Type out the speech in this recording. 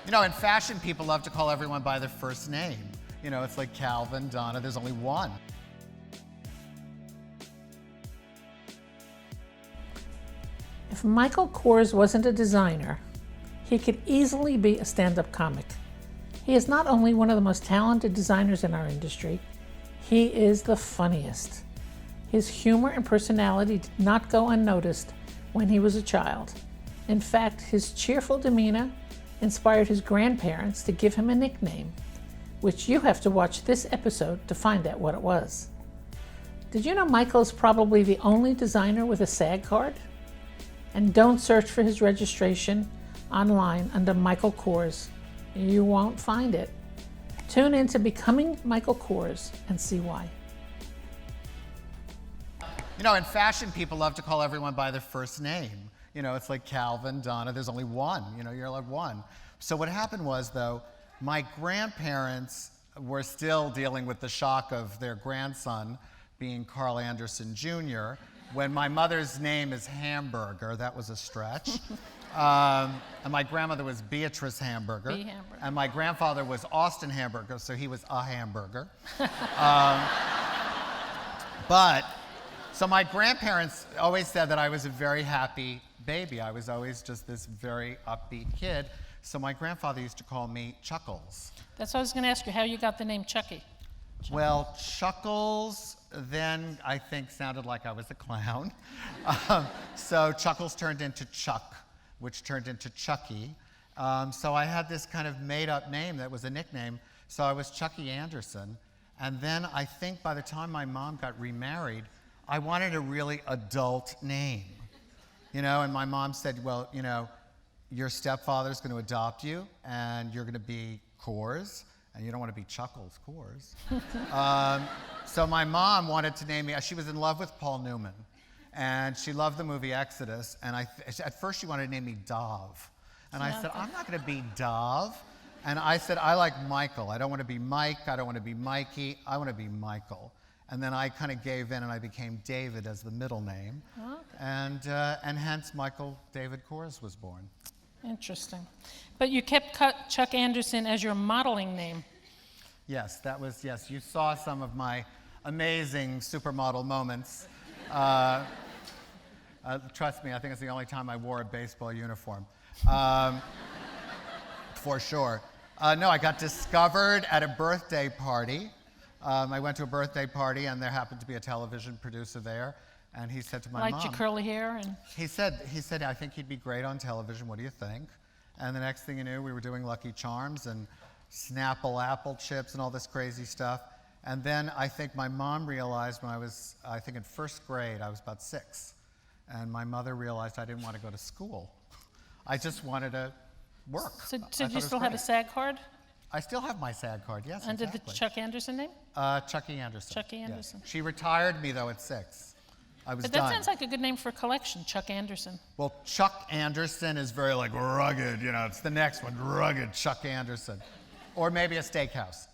You know, in fashion, people love to call everyone by their first name. You know, it's like Calvin, Donna, there's only one. If Michael Kors wasn't a designer, he could easily be a stand-up comic. He is not only one of the most talented designers in our industry, he is the funniest. His humor and personality did not go unnoticed when he was a child. In fact, his cheerful demeanor inspired his grandparents to give him a nickname, which you have to watch this episode to find out what it was. Did you know Michael is probably the only designer with a SAG card? And don't search for his registration online under Michael Kors. You won't find it. Tune in to Becoming Michael Kors and see why. You know, in fashion, people love to call everyone by their first name. You know, it's like Calvin, Donna, there's only one. You know, you're allowed one. So what happened was, though, my grandparents were still dealing with the shock of their grandson being Carl Anderson Jr. When my mother's name is Hamburger, that was a stretch. And my grandmother was Beatrice Hamburger. Hamburger. And my grandfather was Austin Hamburger, so he was a hamburger. So my grandparents always said that I was a very happy baby. I was always just this very upbeat kid. So my grandfather used to call me Chuckles. That's what I was going to ask you, how you got the name Chucky. Well, Chuckles then I think sounded like I was a clown. So Chuckles turned into Chuck, which turned into Chucky. So I had this kind of made-up name that was a nickname. So I was Chucky Anderson. And then I think by the time my mom got remarried, I wanted a really adult name. You know, and my mom said, well, you know, your stepfather's going to adopt you, and you're going to be Kors, and you don't want to be Chuckles Kors. So my mom wanted to name me, she was in love with Paul Newman, and she loved the movie Exodus, and at first she wanted to name me Dov. And I said, I'm not going to be Dov. And I said, I like Michael. I don't want to be Mike. I don't want to be Mikey. I want to be Michael. And then I kind of gave in, and I became David as the middle name. Okay. And hence Michael David Kors was born. Interesting. But you kept Chuck Anderson as your modeling name. Yes, yes. You saw some of my amazing supermodel moments. Trust me, I think it's the only time I wore a baseball uniform. For sure. No, I got discovered at a birthday party. I went to a birthday party, and there happened to be a television producer there, and he said to my mom... Liked your curly hair? And He said, I think he'd be great on television. What do you think? And the next thing you knew, we were doing Lucky Charms and Snapple apple chips and all this crazy stuff. And then I think my mom realized when I was, I think in first grade, I was about 6, and my mother realized I didn't want to go to school. I just wanted to work. So do you still have a SAG card? I still have my SAG card, yes, Under exactly. the Chuck Anderson name? Chucky Anderson. Chucky Anderson. Yes. She retired me, though, at 6. I was But done. that sounds like a good name for a collection, Chuck Anderson. Well, Chuck Anderson is very, like, rugged, you know, it's the next one, rugged Chuck Anderson. Or maybe a steakhouse.